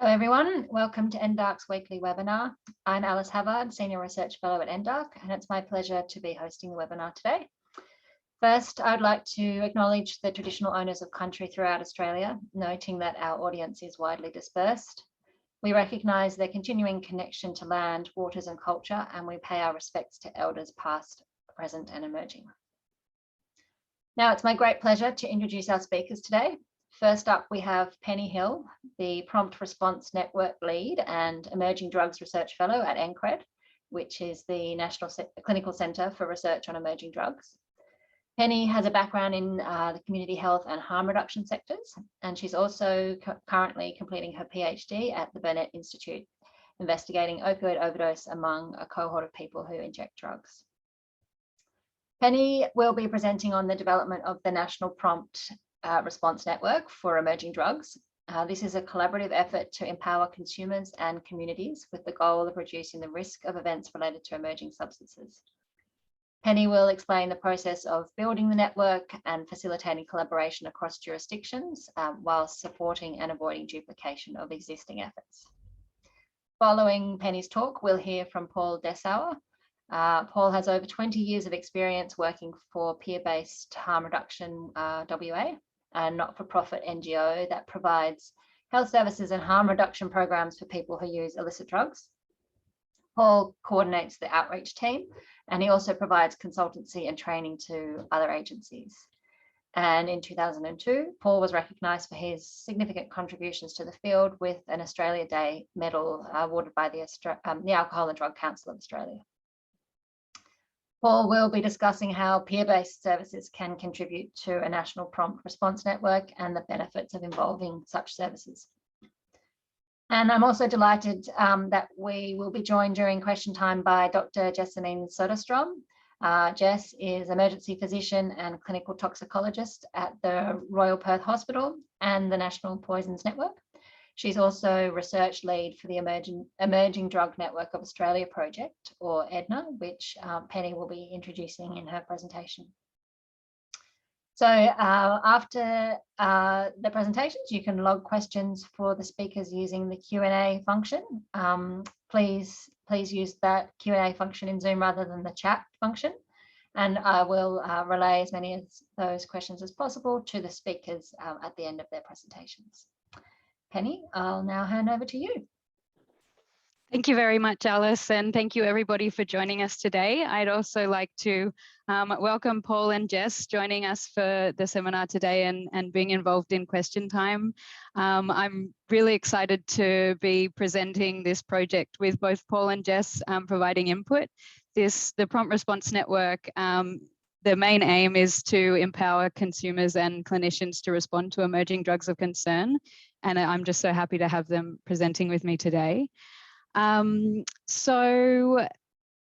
Hello everyone, welcome to NDARC's weekly webinar. I'm Alice Havard, Senior Research Fellow at NDARC, and it's my pleasure to be hosting the webinar today. First, I'd like to acknowledge the traditional owners of country throughout Australia, noting that our audience is widely dispersed. We recognise their continuing connection to land, waters and culture, and we pay our respects to elders past, present and emerging. Now, it's my great pleasure to introduce our speakers today. First up, we have Penny Hill, the Prompt Response Network Lead and Emerging Drugs Research Fellow at NCRED, which is the National Clinical Centre for Research on Emerging Drugs. Penny has a background in the community health and harm reduction sectors, and she's also currently completing her PhD at the Burnet Institute, investigating opioid overdose among a cohort of people who inject drugs. Penny will be presenting on the development of the National Prompt Response Network for Emerging Drugs. This is a collaborative effort to empower consumers and communities with the goal of reducing the risk of events related to emerging substances. Penny will explain the process of building the network and facilitating collaboration across jurisdictions while supporting and avoiding duplication of existing efforts. Following Penny's talk, we'll hear from Paul Dessauer. Paul has over 20 years of experience working for Peer-Based Harm Reduction WA, a not-for-profit NGO that provides health services and harm reduction programs for people who use illicit drugs. Paul coordinates the outreach team, and he also provides consultancy and training to other agencies. And in 2002, Paul was recognised for his significant contributions to the field with an Australia Day medal awarded by the Alcohol and Drug Council of Australia. Paul will be discussing how peer-based services can contribute to a national prompt response network and the benefits of involving such services. And I'm also delighted that we will be joined during question time by Dr. Jessamine Soderstrom. Jess is emergency physician and clinical toxicologist at the Royal Perth Hospital and the National Poisons Network. She's also research lead for the Emerging Drug Network of Australia project, or EDNA, which Penny will be introducing in her presentation. So after the presentations, you can log questions for the speakers using the Q&A function. Please use that Q&A function in Zoom rather than the chat function. And I will relay as many of those questions as possible to the speakers at the end of their presentations. Penny, I'll now hand over to you. Thank you very much, Alice, and thank you everybody for joining us today. I'd also like to welcome Paul and Jess joining us for the seminar today and being involved in question time. I'm really excited to be presenting this project with both Paul and Jess providing input. The Prompt Response Network, the main aim is to empower consumers and clinicians to respond to emerging drugs of concern. And I'm just so happy to have them presenting with me today. So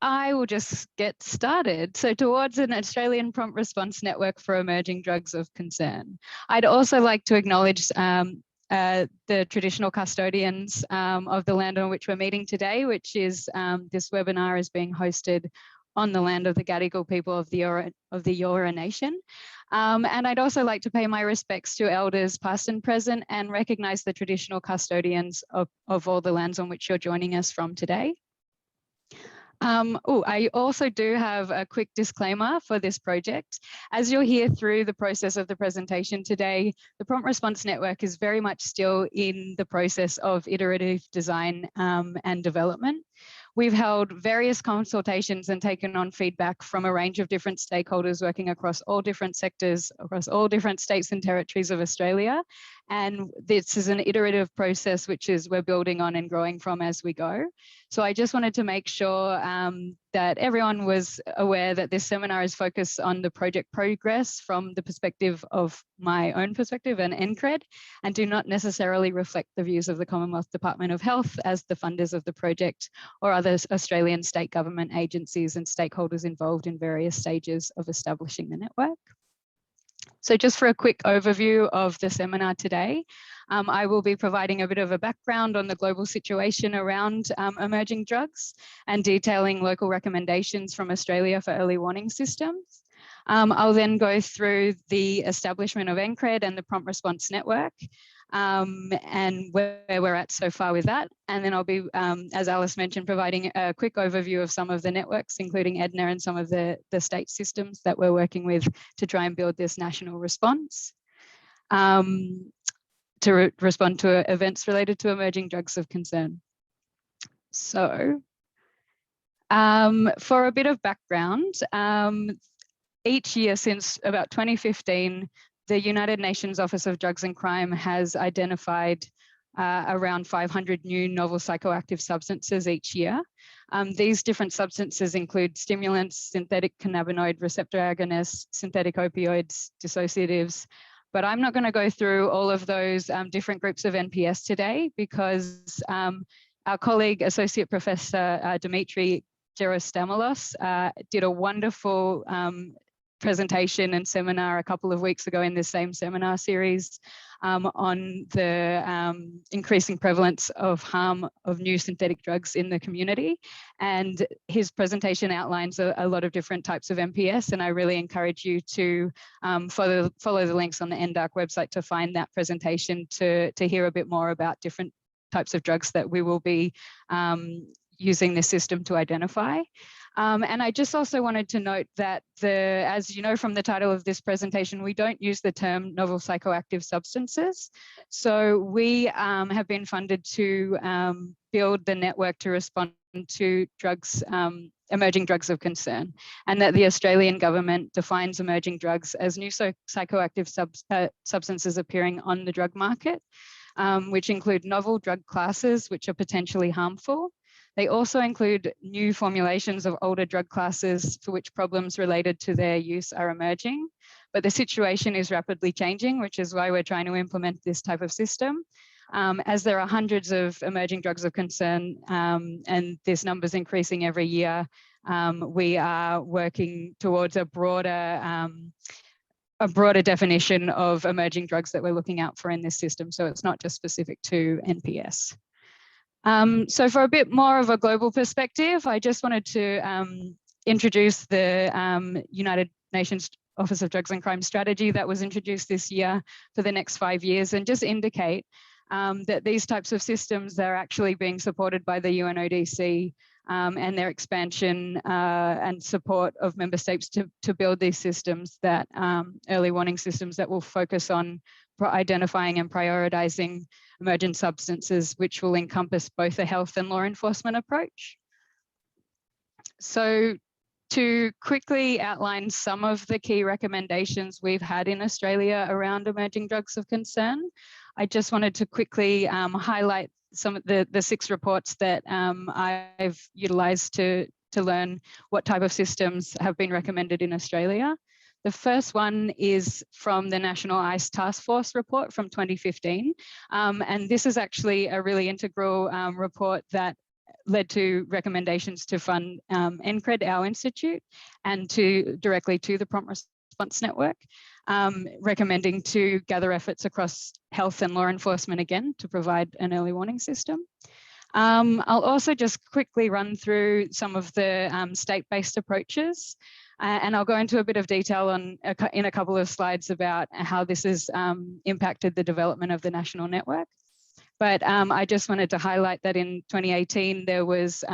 I will just get started. So towards an Australian Prompt Response Network for Emerging Drugs of Concern. I'd also like to acknowledge the traditional custodians of the land on which we're meeting today, which is this webinar is being hosted on the land of the Gadigal people of the Eora Nation. And I'd also like to pay my respects to elders past and present and recognise the traditional custodians of all the lands on which you're joining us from today. I also do have a quick disclaimer for this project. As you'll hear through the process of the presentation today, the Prompt Response Network is very much still in the process of iterative design and development. We've held various consultations and taken on feedback from a range of different stakeholders working across all different sectors, across all different states and territories of Australia. And this is an iterative process which we're building on and growing from as we go. So I just wanted to make sure that everyone was aware that this seminar is focused on the project progress from the perspective of my own perspective and NCRED, and do not necessarily reflect the views of the Commonwealth Department of Health as the funders of the project, or other Australian state government agencies and stakeholders involved in various stages of establishing the network. So just for a quick overview of the seminar today, I will be providing a bit of a background on the global situation around emerging drugs and detailing local recommendations from Australia for early warning systems. I'll then go through the establishment of NCRED and the Prompt Response Network. and where we're at so far with that. And then I'll be, as Alice mentioned, providing a quick overview of some of the networks, including Edna and some of the state systems that we're working with to try and build this national response to respond to events related to emerging drugs of concern. So for a bit of background, each year since about 2015, the United Nations Office of Drugs and Crime has identified around 500 new novel psychoactive substances each year. These different substances include stimulants, synthetic cannabinoid receptor agonists, synthetic opioids, dissociatives. But I'm not going to go through all of those different groups of NPS today because our colleague, Associate Professor Dimitri Gerostamelos, did a wonderful presentation and seminar a couple of weeks ago in this same seminar series on the increasing prevalence of harm of new synthetic drugs in the community. And his presentation outlines a lot of different types of NPS, and I really encourage you to follow the links on the NDARC website to find that presentation to hear a bit more about different types of drugs that we will be using this system to identify. And I just also wanted to note that as you know from the title of this presentation, we don't use the term novel psychoactive substances. So we have been funded to build the network to respond to drugs, emerging drugs of concern, and that the Australian government defines emerging drugs as new psychoactive substances appearing on the drug market, which include novel drug classes which are potentially harmful. They also include new formulations of older drug classes for which problems related to their use are emerging. But the situation is rapidly changing, which is why we're trying to implement this type of system. As there are hundreds of emerging drugs of concern and this number's increasing every year, we are working towards a broader definition of emerging drugs that we're looking out for in this system. So it's not just specific to NPS. So for a bit more of a global perspective, I just wanted to introduce the United Nations Office of Drugs and Crime strategy that was introduced this year for the next 5 years, and just indicate that these types of systems are actually being supported by the UNODC and their expansion and support of member states to build these systems, that early warning systems that will focus on identifying and prioritizing emergent substances, which will encompass both a health and law enforcement approach. So to quickly outline some of the key recommendations we've had in Australia around emerging drugs of concern, I just wanted to quickly highlight some of the 6 reports that I've utilised to learn what type of systems have been recommended in Australia. The first one is from the National ICE Task Force report from 2015. And this is actually a really integral report that led to recommendations to fund NCRED, our institute, and directly to the Prompt Response Network, recommending to gather efforts across health and law enforcement again to provide an early warning system. I'll also just quickly run through some of the state-based approaches, and I'll go into a bit of detail in a couple of slides about how this has impacted the development of the national network. But I just wanted to highlight that in 2018, there was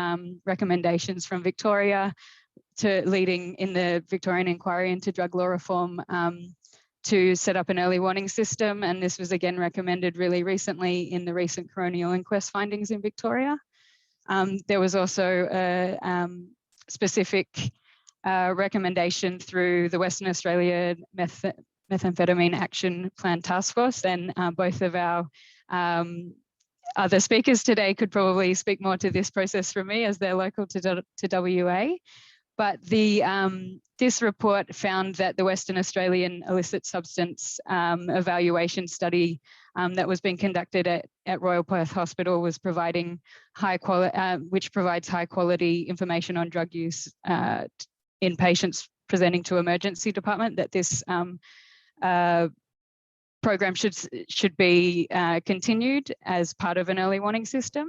recommendations from Victoria leading in the Victorian inquiry into drug law reform to set up an early warning system. And this was again recommended really recently in the recent coronial inquest findings in Victoria. There was also a specific recommendation through the Western Australia Methamphetamine Action Plan Task Force, and both of our other speakers today could probably speak more to this process from me as they're local to WA. But this report found that the Western Australian illicit substance evaluation study that was being conducted at Royal Perth Hospital was providing which provides high quality information on drug use in patients presenting to emergency department, that this program should be continued as part of an early warning system.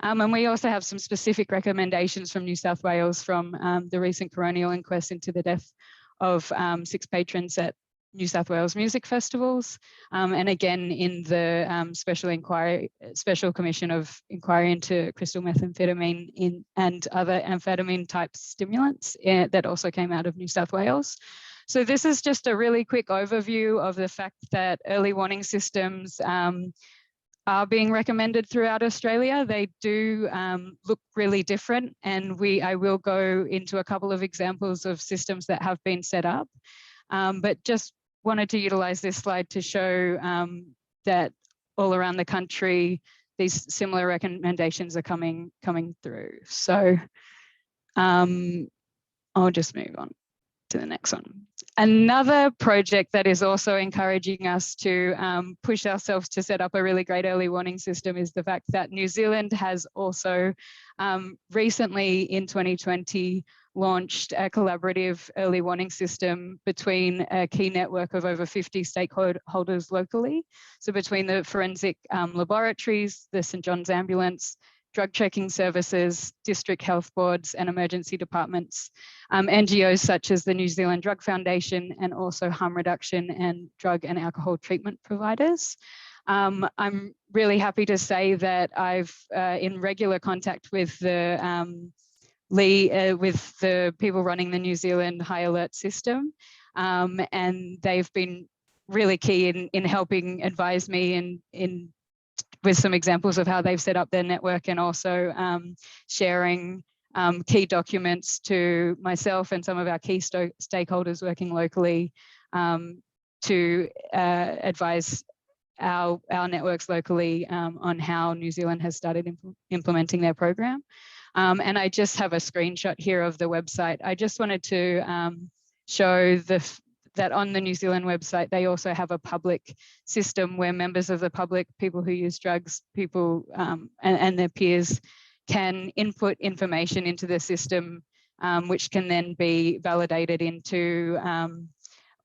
And we also have some specific recommendations from New South Wales from the recent coronial inquest into the death of 6 patrons at New South Wales music festivals, and again in the Special Commission of Inquiry into crystal methamphetamine and other amphetamine type stimulants that also came out of New South Wales. So this is just a really quick overview of the fact that early warning systems are being recommended throughout Australia. They do look really different, and I will go into a couple of examples of systems that have been set up, but just wanted to utilise this slide to show that all around the country these similar recommendations are coming through. So I'll just move on to the next one. Another project that is also encouraging us to push ourselves to set up a really great early warning system is the fact that New Zealand has also recently in 2020 launched a collaborative early warning system between a key network of over 50 stakeholders locally. So between the forensic laboratories, the St John's Ambulance, drug checking services, district health boards and emergency departments, NGOs such as the New Zealand Drug Foundation, and also harm reduction and drug and alcohol treatment providers. I'm really happy to say that I've in regular contact with the with the people running the New Zealand High Alert system, and they've been really key in helping advise me with some examples of how they've set up their network, and also sharing key documents to myself and some of our key stakeholders working locally to advise our networks locally on how New Zealand has started implementing their program. And I just have a screenshot here of the website. I just wanted to show that on the New Zealand website, they also have a public system where members of the public, people who use drugs, people and their peers can input information into the system, which can then be validated into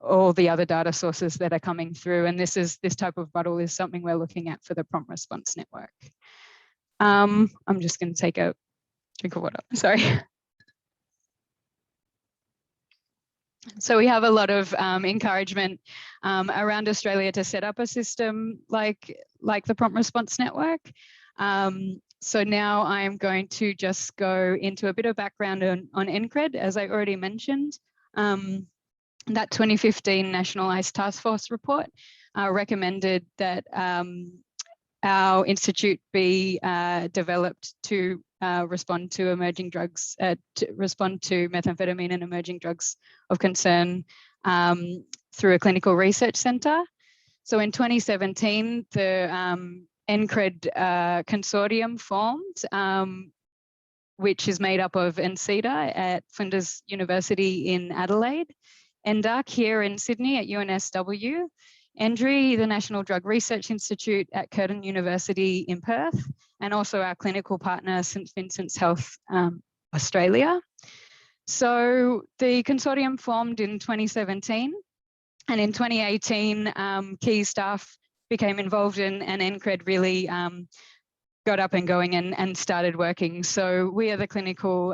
all the other data sources that are coming through. And this type of model is something we're looking at for the Prompt Response Network. I'm just going to take a drink of water, sorry. So we have a lot of encouragement around Australia to set up a system like the Prompt Response Network. So now I'm going to just go into a bit of background on NCRED, as I already mentioned. That 2015 National ICE Task Force report recommended that our institute be developed to respond to emerging drugs, to respond to methamphetamine and emerging drugs of concern through a clinical research centre. So in 2017, the NCRED consortium formed, which is made up of NCEDA at Flinders University in Adelaide, NDARC here in Sydney at UNSW, ENDRI, the National Drug Research Institute at Curtin University in Perth, and also our clinical partner, St Vincent's Health Australia. So the consortium formed in 2017, and in 2018, key staff became involved and NCRED really got up and going and started working. So we are the clinical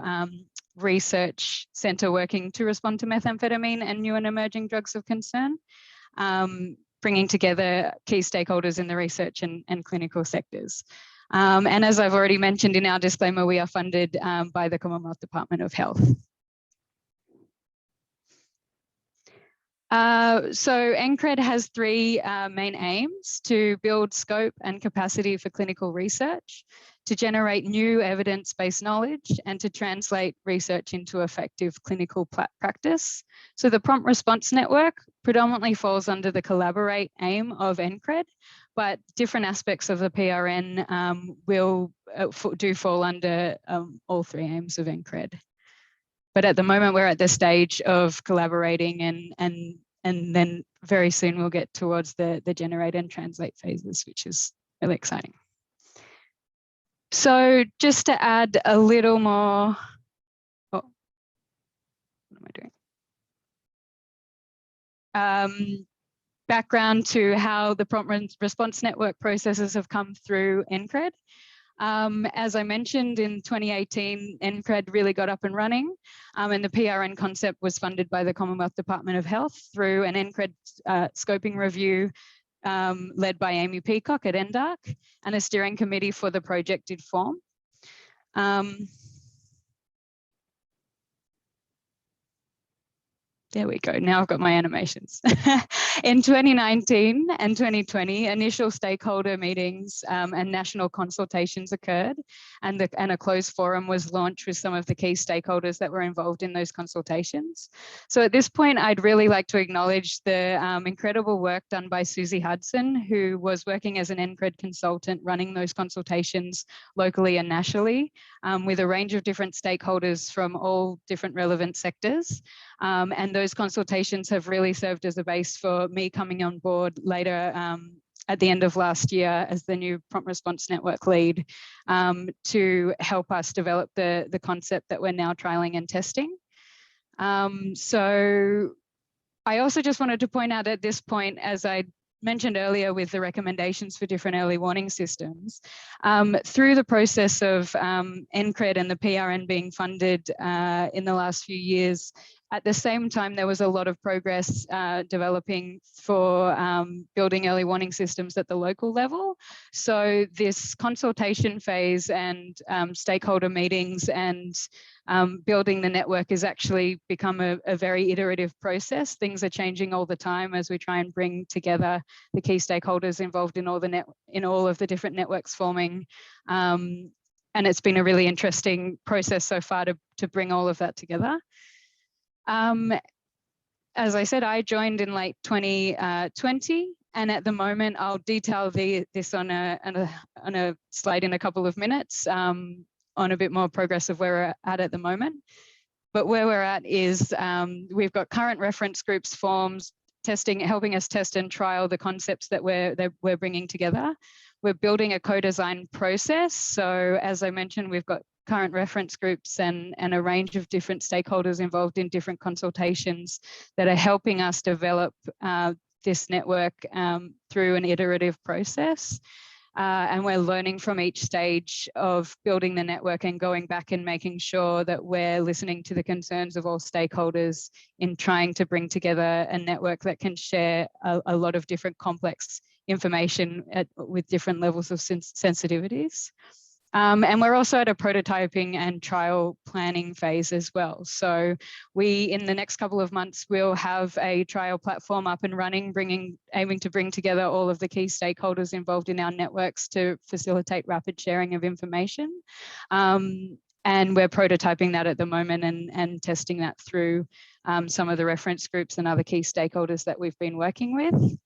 research centre working to respond to methamphetamine and new and emerging drugs of concern, bringing together key stakeholders in the research and clinical sectors. And as I've already mentioned in our disclaimer, we are funded by the Commonwealth Department of Health. So NCRED has three main aims: to build scope and capacity for clinical research, to generate new evidence-based knowledge, and to translate research into effective clinical practice. So the Prompt Response Network predominantly falls under the Collaborate aim of NCRED, but different aspects of the PRN do fall under all three aims of NCRED. But at the moment, we're at the stage of collaborating, and then very soon we'll get towards the generate and translate phases, which is really exciting. So just to add a little more, what am I doing? Background to how the Prompt Response Network processes have come through NCRED. As I mentioned, in 2018, NCRED really got up and running, and the PRN concept was funded by the Commonwealth Department of Health through an NCRED scoping review led by Amy Peacock at NDARC, and a steering committee for the project did form. There we go. Now I've got my animations. In 2019 and 2020, initial stakeholder meetings and national consultations occurred, and a closed forum was launched with some of the key stakeholders that were involved in those consultations. So at this point, I'd really like to acknowledge the incredible work done by Susie Hudson, who was working as an NCRED consultant running those consultations locally and nationally with a range of different stakeholders from all different relevant sectors. And those consultations have really served as a base for me coming on board later at the end of last year as the new Prompt Response Network lead to help us develop the concept that we're now trialling and testing. So I also just wanted to point out at this point, as I mentioned earlier with the recommendations for different early warning systems, through the process of NCRED and the PRN being funded in the last few years, at the same time, there was a lot of progress developing for building early warning systems at the local level. So this consultation phase and stakeholder meetings and building the network has actually become a very iterative process. Things are changing all the time as we try and bring together the key stakeholders involved in all of the different networks forming. And it's been a really interesting process so far to bring all of that together. As I said, I joined in late 2020, and at the moment, I'll detail this on a slide in a couple of minutes on a bit more progress of where we're at the moment. But where we're at is we've got current reference groups forms, helping us test and trial the concepts that we're bringing together. We're building a co-design process. So as I mentioned, we've got current reference groups and a range of different stakeholders involved in different consultations that are helping us develop this network through an iterative process. And we're learning from each stage of building the network and going back and making sure that we're listening to the concerns of all stakeholders in trying to bring together a network that can share a lot of different complex information with different levels of sensitivities. And we're also at a prototyping and trial planning phase as well. So in the next couple of months, we'll have a trial platform up and running, aiming to bring together all of the key stakeholders involved in our networks to facilitate rapid sharing of information. And we're prototyping that at the moment and testing that through some of the reference groups and other key stakeholders that we've been working with.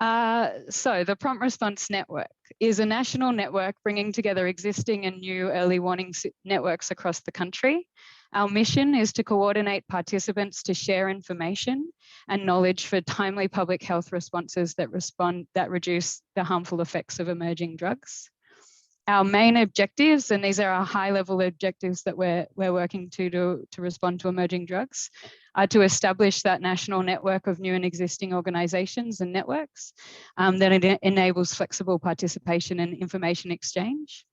So the Prompt Response Network is a national network bringing together existing and new early warning networks across the country. Our mission is to coordinate participants to share information and knowledge for timely public health responses that reduce the harmful effects of emerging drugs. Our main objectives, and these are our high-level objectives that we're working to respond to emerging drugs, are to establish that national network of new and existing organisations and networks that enables flexible participation and information exchange.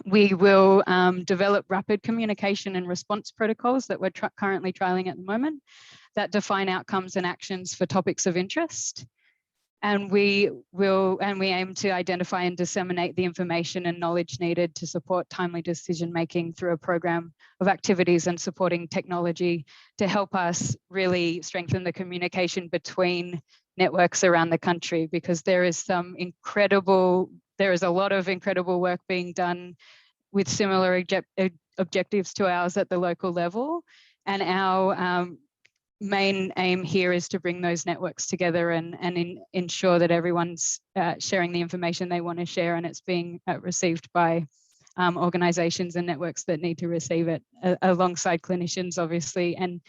We will develop rapid communication and response protocols that we're currently trialling at the moment that define outcomes and actions for topics of interest. And we aim to identify and disseminate the information and knowledge needed to support timely decision making through a program of activities and supporting technology to help us really strengthen the communication between networks around the country, because there is a lot of incredible work being done with similar objectives to ours at the local level. And our main aim here is to bring those networks together and ensure that everyone's sharing the information they want to share, and it's being received by organisations and networks that need to receive it, alongside clinicians, obviously, and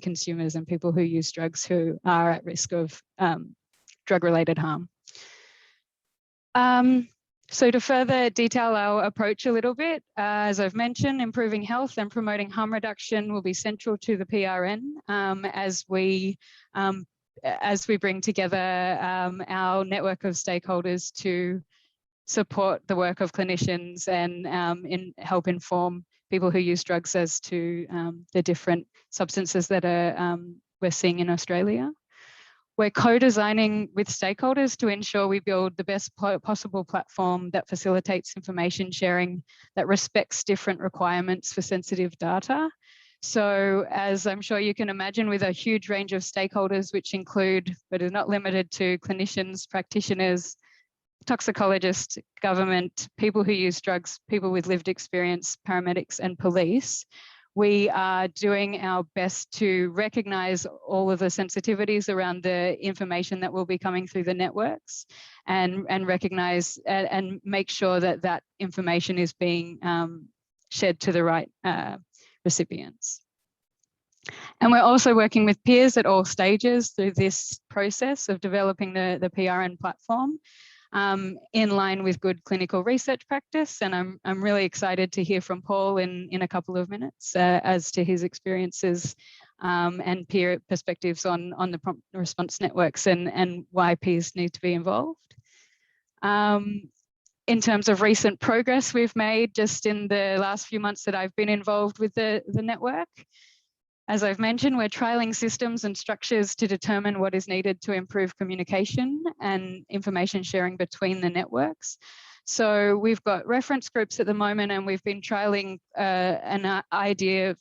consumers and people who use drugs who are at risk of drug-related harm. So to further detail our approach a little bit, as I've mentioned, improving health and promoting harm reduction will be central to the PRN as we bring together our network of stakeholders to support the work of clinicians and help inform people who use drugs as to the different substances that we're seeing in Australia. We're co-designing with stakeholders to ensure we build the best possible platform that facilitates information sharing that respects different requirements for sensitive data. So as I'm sure you can imagine, with a huge range of stakeholders, which include, but is not limited to, clinicians, practitioners, toxicologists, government, people who use drugs, people with lived experience, paramedics and police, we are doing our best to recognise all of the sensitivities around the information that will be coming through the networks and recognise and make sure that that information is being shared to the right recipients. And we're also working with peers at all stages through this process of developing the PRN platform in line with good clinical research practice. And I'm really excited to hear from Paul in a couple of minutes as to his experiences and peer perspectives on the prompt response networks and why peers need to be involved. In terms of recent progress we've made just in the last few months that I've been involved with the network, as I've mentioned, we're trialling systems and structures to determine what is needed to improve communication and information sharing between the networks. So we've got reference groups at the moment, and we've been trialling an idea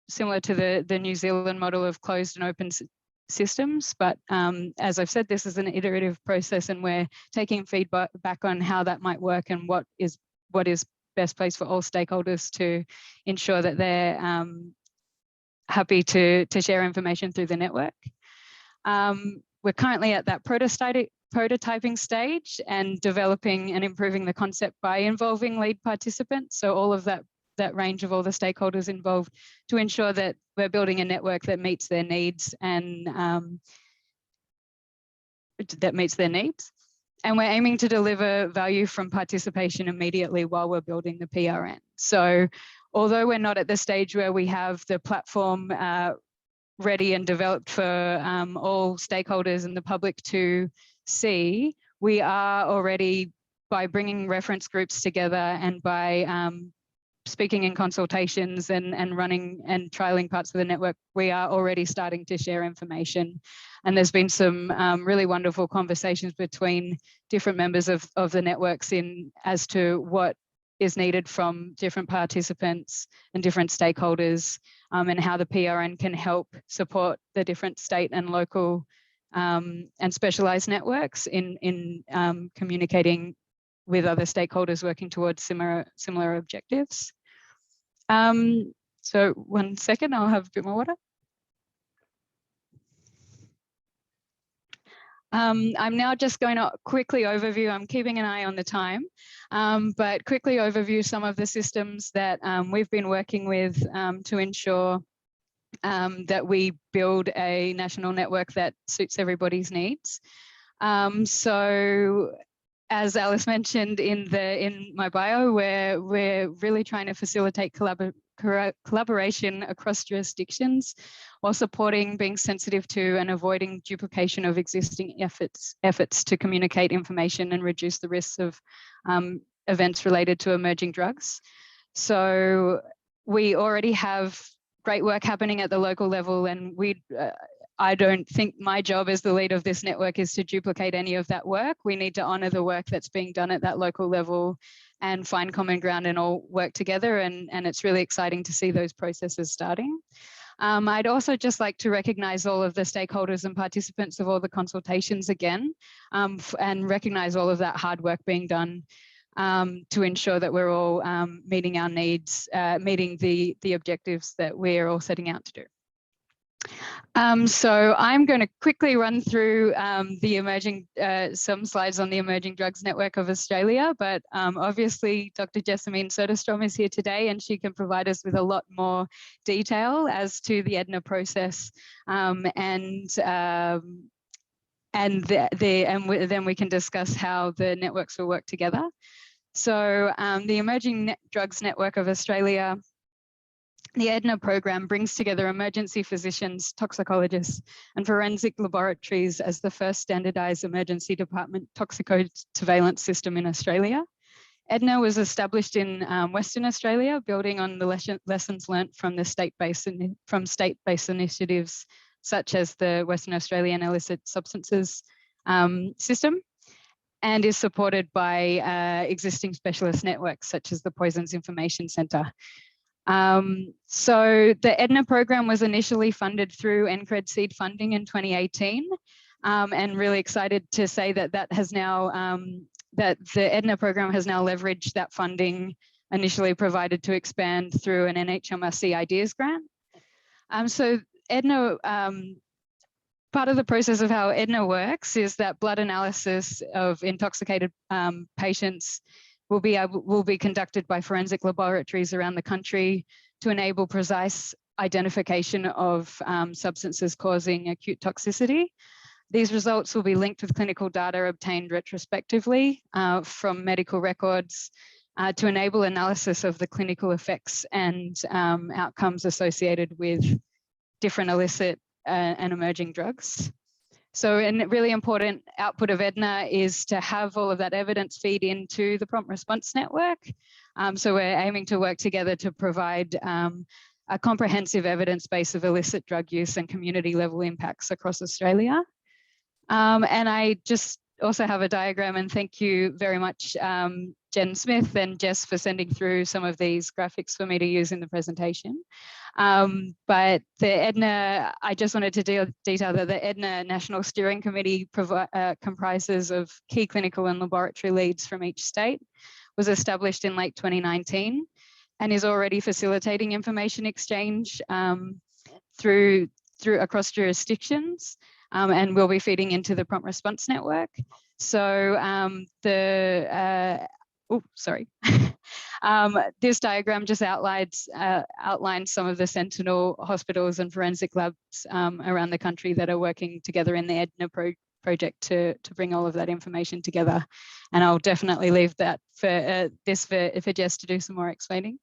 similar to the New Zealand model of closed and open systems. But as I've said, this is an iterative process, and we're taking feedback back on how that might work and what is best place for all stakeholders to ensure that they're happy to share information through the network. We're currently at that prototyping stage and developing and improving the concept by involving lead participants. So all of that range of all the stakeholders involved to ensure that we're building a network that meets their needs and And we're aiming to deliver value from participation immediately while we're building the PRN. So although we're not at the stage where we have the platform ready and developed for all stakeholders and the public to see, we are already, by bringing reference groups together and by speaking in consultations and running and trialing parts of the network, we are already starting to share information. And there's been some really wonderful conversations between different members of the networks as to what is needed from different participants and different stakeholders, and how the PRN can help support the different state and local and specialised networks in communicating with other stakeholders working towards similar objectives. So 1 second, I'll have a bit more water. I'm now just going to quickly overview, I'm keeping an eye on the time, but quickly overview some of the systems that we've been working with to ensure that we build a national network that suits everybody's needs. So as Alice mentioned in my bio, we're really trying to facilitate collaboration across jurisdictions while supporting being sensitive to and avoiding duplication of existing efforts to communicate information and reduce the risks of events related to emerging drugs. So we already have great work happening at the local level, and I don't think my job as the lead of this network is to duplicate any of that work. We need to honour the work that's being done at that local level and find common ground and all work together. And it's really exciting to see those processes starting. I'd also just like to recognise all of the stakeholders and participants of all the consultations again, and recognise all of that hard work being done to ensure that we're all meeting our needs, meeting the objectives that we're all setting out to do. So I'm going to quickly run through some slides on the Emerging Drugs Network of Australia, but obviously Dr. Jessamine Soderstrom is here today, and she can provide us with a lot more detail as to the EDNA process, and then we can discuss how the networks will work together. So the Emerging Drugs Network of Australia The EDNA program brings together emergency physicians, toxicologists, and forensic laboratories as the first standardized emergency department toxicosurveillance system in Australia. EDNA was established in Western Australia, building on the lessons learnt from state-based initiatives such as the Western Australian illicit substances system, and is supported by existing specialist networks such as the Poisons Information Centre. So the EDNA program was initially funded through NCRED seed funding in 2018, and really excited to say that that has now that the EDNA program has now leveraged that funding initially provided to expand through an NHMRC Ideas grant. So EDNA, part of the process of how EDNA works is that blood analysis of intoxicated patients will be conducted by forensic laboratories around the country to enable precise identification of substances causing acute toxicity. These results will be linked with clinical data obtained retrospectively from medical records to enable analysis of the clinical effects and outcomes associated with different illicit and emerging drugs. So a really important output of EDNA is to have all of that evidence feed into the Prompt Response Network. So we're aiming to work together to provide a comprehensive evidence base of illicit drug use and community level impacts across Australia. And I just also have a diagram, and thank you very much, Jen Smith and Jess, for sending through some of these graphics for me to use in the presentation. But the EDNA, I just wanted to detail that the EDNA National Steering Committee comprises of key clinical and laboratory leads from each state, was established in late 2019, and is already facilitating information exchange through across jurisdictions. And we'll be feeding into the Prompt Response Network. So this diagram just outlines some of the Sentinel hospitals and forensic labs around the country that are working together in the EDNA project to bring all of that information together. And I'll definitely leave that for Jess to do some more explaining.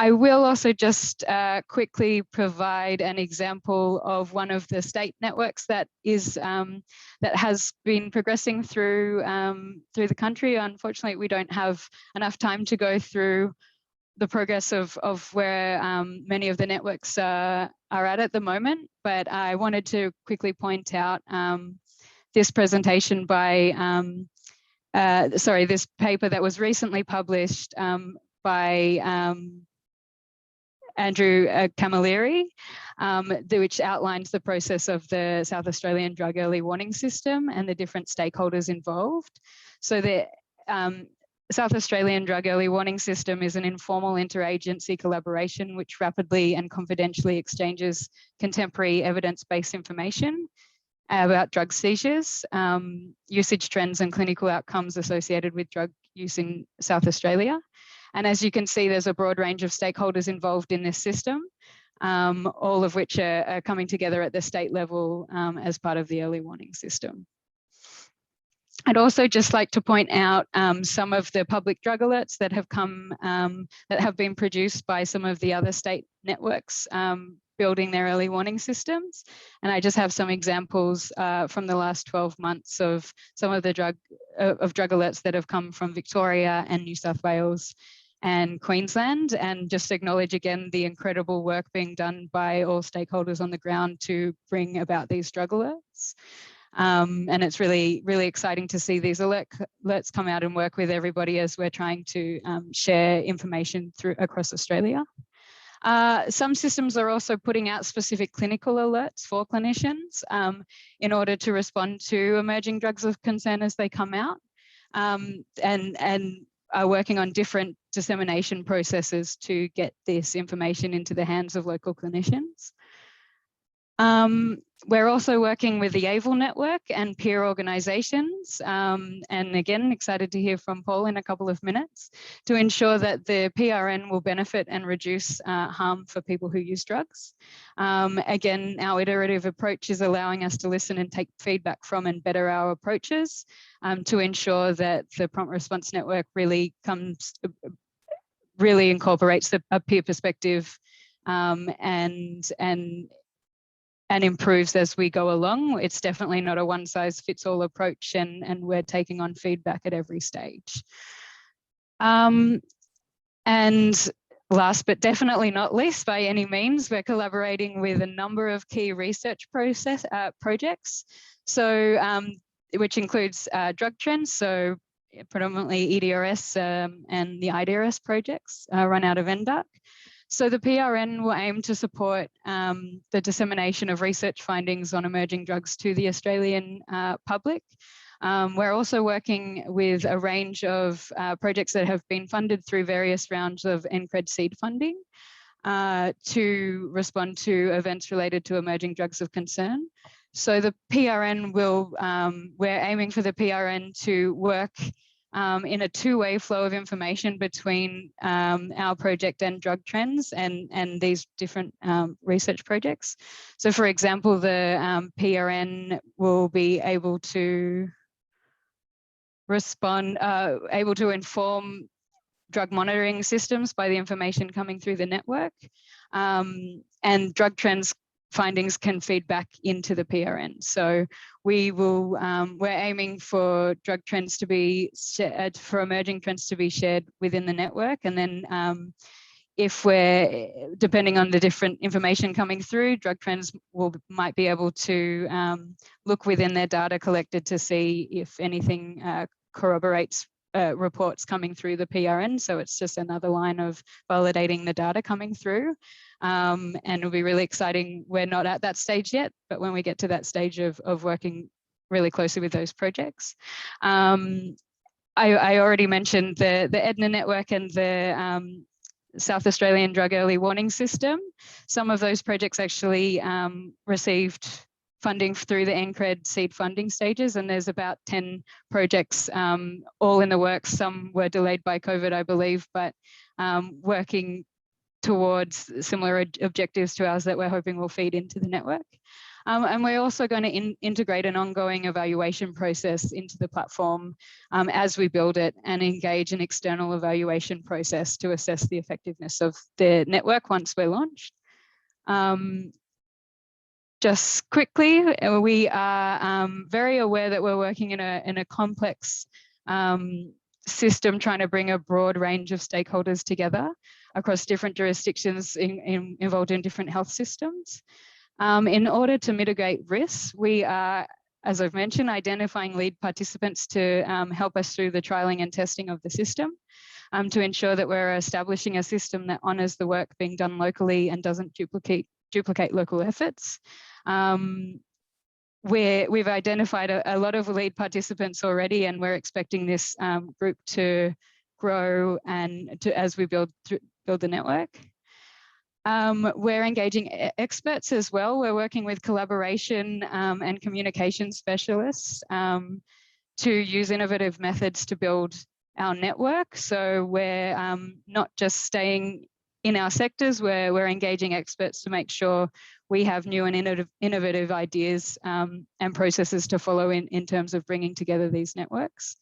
I will also just quickly provide an example of one of the state networks that has been progressing through the country. Unfortunately, we don't have enough time to go through the progress of where many of the networks are at the moment, but I wanted to quickly point out this presentation by, this paper that was recently published by Andrew Camilleri, which outlines the process of the South Australian Drug Early Warning System and the different stakeholders involved. So the South Australian Drug Early Warning System is an informal interagency collaboration which rapidly and confidentially exchanges contemporary evidence-based information about drug seizures, usage trends and clinical outcomes associated with drug use in South Australia. And as you can see, there's a broad range of stakeholders involved in this system, all of which are coming together at the state level as part of the early warning system. I'd also just like to point out some of the public drug alerts that have been produced by some of the other state networks building their early warning systems. And I just have some examples from the last 12 months of some of the drug alerts that have come from Victoria and New South Wales and Queensland, and just acknowledge again the incredible work being done by all stakeholders on the ground to bring about these drug alerts. And it's really, really exciting to see these alerts come out and work with everybody as we're trying to share information across Australia. Some systems are also putting out specific clinical alerts for clinicians in order to respond to emerging drugs of concern as they come out, and are working on different dissemination processes to get this information into the hands of local clinicians. We're also working with the AVIL network and peer organisations, and again, excited to hear from Paul in a couple of minutes, to ensure that the PRN will benefit and reduce harm for people who use drugs. Again, our iterative approach is allowing us to listen and take feedback from and better our approaches to ensure that the Prompt Response Network really really incorporates a peer perspective and improves as we go along. It's definitely not a one-size-fits-all approach, and we're taking on feedback at every stage. And last but definitely not least, by any means, we're collaborating with a number of key research projects. So which includes drug trends, so predominantly EDRS and the IDRS projects run out of NDARC. So the PRN will aim to support the dissemination of research findings on emerging drugs to the Australian public. We're also working with a range of projects that have been funded through various rounds of NCRED seed funding to respond to events related to emerging drugs of concern. So the PRN will, we're aiming for the PRN to work in a two-way flow of information between our project and drug trends and these different research projects. So for example, the PRN will be able to respond, able to inform drug monitoring systems by the information coming through the network, and drug trends findings can feed back into the PRN. So we will, we're aiming for drug trends to be, for emerging trends to be shared within the network. And then if we're, depending on the different information coming through, drug trends might be able to look within their data collected to see if anything corroborates reports coming through the PRN. So it's just another line of validating the data coming through. And it'll be really exciting. We're not at that stage yet, but when we get to that stage of working really closely with those projects. I already mentioned the EDNA network and the South Australian Drug Early Warning System. Some of those projects actually received funding through the NCRED seed funding stages, and there's about 10 projects all in the works. Some were delayed by COVID, I believe, but working towards similar objectives to ours that we're hoping will feed into the network. And we're also going to integrate an ongoing evaluation process into the platform as we build it, and engage an external evaluation process to assess the effectiveness of the network once we're launched. Just quickly, we are very aware that we're working in a complex system, trying to bring a broad range of stakeholders together across different jurisdictions involved in different health systems. In order to mitigate risks, we are, as I've mentioned, identifying lead participants to help us through the trialling and testing of the system, to ensure that we're establishing a system that honours the work being done locally and doesn't duplicate local efforts. We've identified a lot of lead participants already, and we're expecting this group to grow and as we build the network. We're engaging experts as well. We're working with collaboration and communication specialists to use innovative methods to build our network. So we're not just staying in our sectors, we're engaging experts to make sure we have new and innovative ideas and processes to follow in terms of bringing together these networks.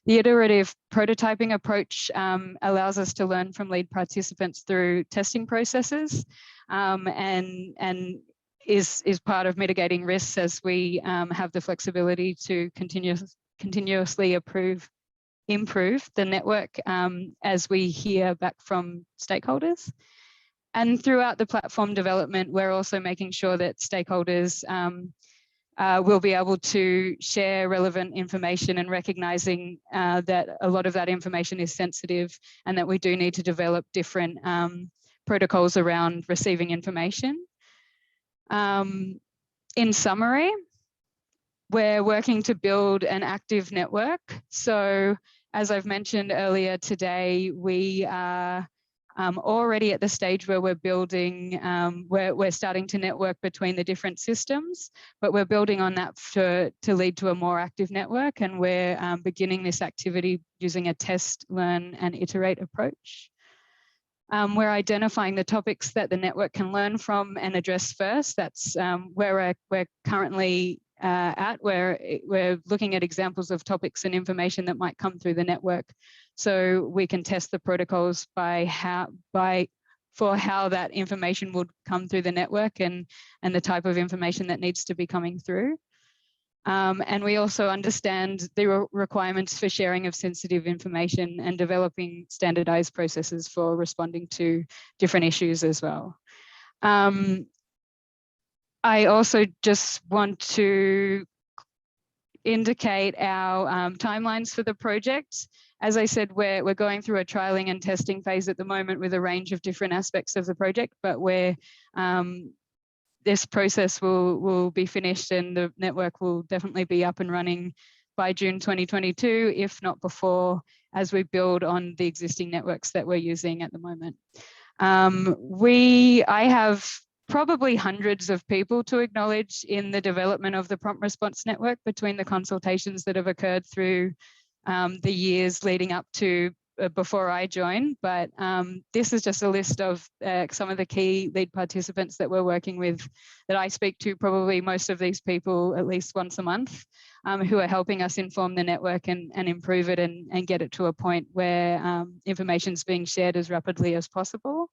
The iterative prototyping approach allows us to learn from lead participants through testing processes, and is part of mitigating risks as we have the flexibility to continuously improve the network as we hear back from stakeholders. And throughout the platform development, we're also making sure that stakeholders will be able to share relevant information, and recognizing that a lot of that information is sensitive, and that we do need to develop different protocols around receiving information. In summary, we're working to build an active network. So as I've mentioned earlier today, we are already at the stage where we're building, we're starting to network between the different systems, but we're building on that to lead to a more active network. And we're beginning this activity using a test, learn and iterate approach. We're identifying the topics that the network can learn from and address first. That's where we're currently at, where we're looking at examples of topics and information that might come through the network, so we can test the protocols for how that information would come through the network and the type of information that needs to be coming through. And we also understand the requirements for sharing of sensitive information and developing standardized processes for responding to different issues as well. I also just want to indicate our timelines for the project. As I said, we're going through a trialing and testing phase at the moment with a range of different aspects of the project, but this process will be finished and the network will definitely be up and running by June 2022, if not before, as we build on the existing networks that we're using at the moment. I have probably hundreds of people to acknowledge in the development of the prompt response network between the consultations that have occurred through the years leading up to before I joined, but this is just a list of some of the key lead participants that we're working with, that I speak to probably most of these people at least once a month, who are helping us inform the network and improve it and get it to a point where information is being shared as rapidly as possible.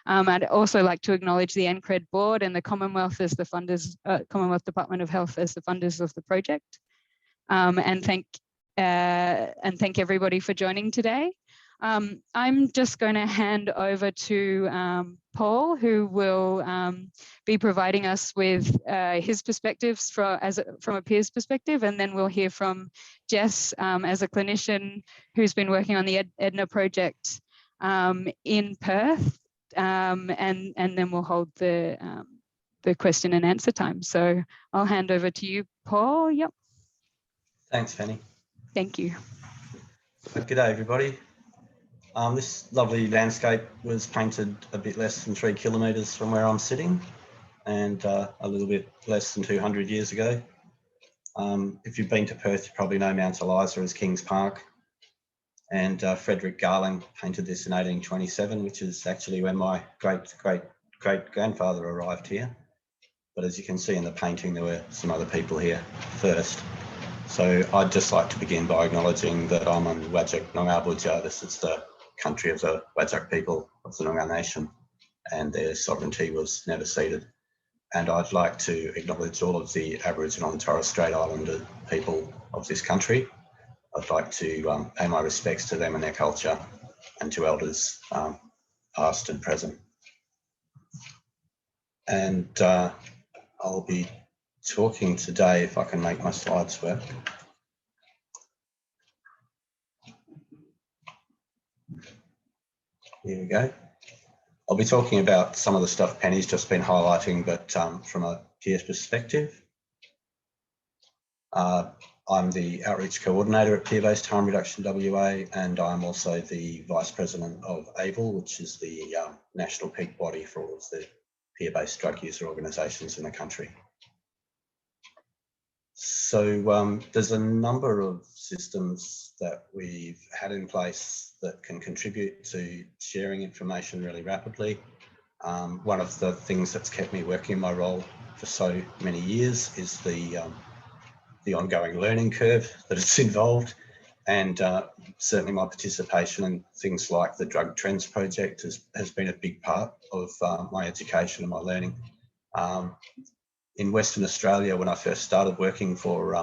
I'd also like to acknowledge the NCRED board and the Commonwealth as the funders, Commonwealth Department of Health as the funders of the project, and thank everybody for joining today. I'm just going to hand over to Paul, who will be providing us with his perspectives from a peer's perspective, and then we'll hear from Jess as a clinician who's been working on the Edna project in Perth, and then we'll hold the question and answer time. So I'll hand over to you, Paul. Yep. Thanks, Penny. Thank you. Good day, everybody. This lovely landscape was painted a bit less than 3 kilometres from where I'm sitting, and a little bit less than 200 years ago. If you've been to Perth, you probably know Mount Eliza as Kings Park. And Frederick Garling painted this in 1827, which is actually when my great-great-great-grandfather arrived here. But as you can see in the painting, there were some other people here first. So I'd just like to begin by acknowledging that I'm on Whadjuk Noongar Boodja. This is the country of the Whadjuk people of the Noongar Nation, and their sovereignty was never ceded. And I'd like to acknowledge all of the Aboriginal and Torres Strait Islander people of this country. I'd like to pay my respects to them and their culture, and to elders past and present. And I'll be talking today, if I can make my slides work. Here we go. I'll be talking about some of the stuff Penny's just been highlighting, but from a peer's perspective. I'm the outreach coordinator at Peer-Based Harm Reduction WA, and I'm also the vice president of ABLE, which is the national peak body for all of the peer-based drug user organisations in the country. So there's a number of systems that we've had in place that can contribute to sharing information really rapidly. One of the things that's kept me working my role for so many years is the ongoing learning curve that is involved, and certainly my participation in things like the Drug Trends Project has been a big part of my education and my learning. In Western Australia, when I first started working for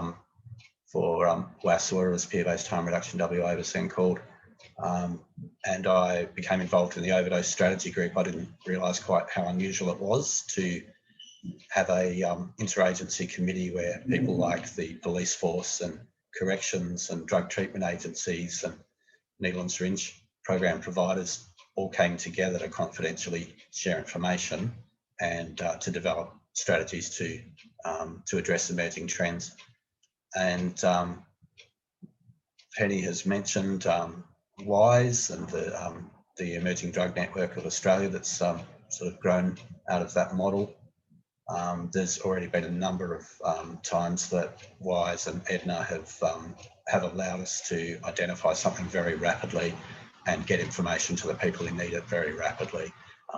WASWA, as Peer-Based Harm Reduction WA was then called, and I became involved in the overdose strategy group, I didn't realise quite how unusual it was to have a interagency committee where people like the police force and corrections and drug treatment agencies and needle and syringe program providers all came together to confidentially share information and to develop strategies to address emerging trends. And Penny has mentioned WISE and the Emerging Drug Network of Australia that's sort of grown out of that model. There's already been a number of times that WISE and Edna have allowed us to identify something very rapidly and get information to the people who need it very rapidly,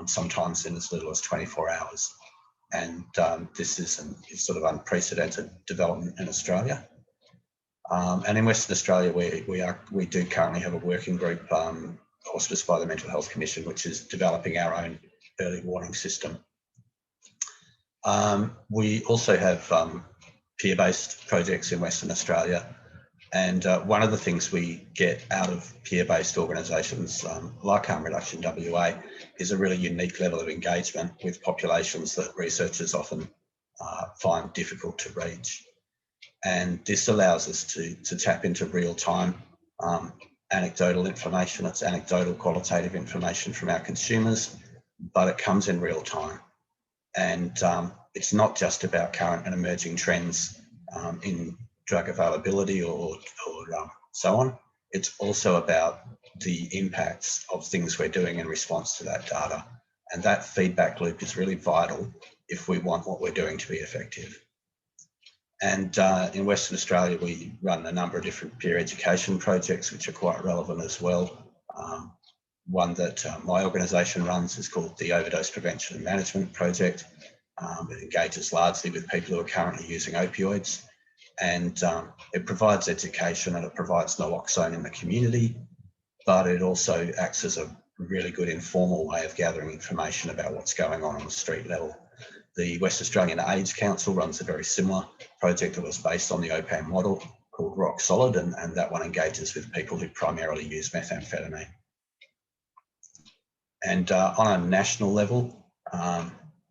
sometimes in as little as 24 hours. and this is a sort of unprecedented development in Australia. And in Western Australia, we do currently have a working group auspiced by the Mental Health Commission, which is developing our own early warning system. We also have peer-based projects in Western Australia, and one of the things we get out of peer-based organisations like Harm Reduction WA is a really unique level of engagement with populations that researchers often find difficult to reach. And this allows us to tap into real-time anecdotal information. It's anecdotal qualitative information from our consumers, but it comes in real time. And it's not just about current and emerging trends in drug availability or so on. It's also about the impacts of things we're doing in response to that data. And that feedback loop is really vital if we want what we're doing to be effective. And in Western Australia, we run a number of different peer education projects, which are quite relevant as well. One that my organisation runs is called the Overdose Prevention and Management Project. It engages largely with people who are currently using opioids, and it provides education and it provides naloxone in the community, but it also acts as a really good informal way of gathering information about what's going on the street level. The West Australian AIDS Council runs a very similar project that was based on the OPAM model called Rock Solid, and that one engages with people who primarily use methamphetamine. And on a national level,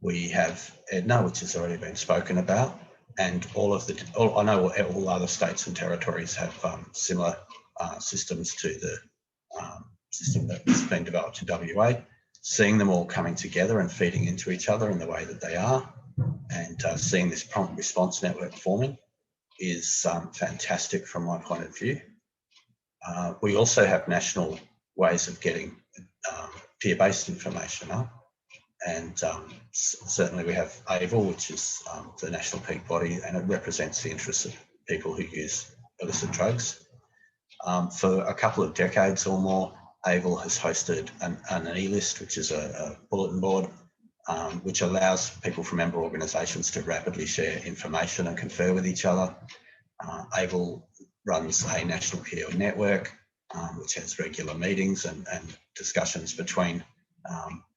we have Edna, which has already been spoken about, and I know all other states and territories have similar systems to the system that's been developed in WA. Seeing them all coming together and feeding into each other in the way that they are, and seeing this prompt response network forming is fantastic from my point of view. We also have national ways of getting peer-based information up, and certainly we have AVIL, which is the national peak body, and it represents the interests of people who use illicit drugs. For a couple of decades or more, AVIL has hosted an e-list, which is a bulletin board, which allows people from member organisations to rapidly share information and confer with each other. AVIL runs a national peer network, which has regular meetings and discussions between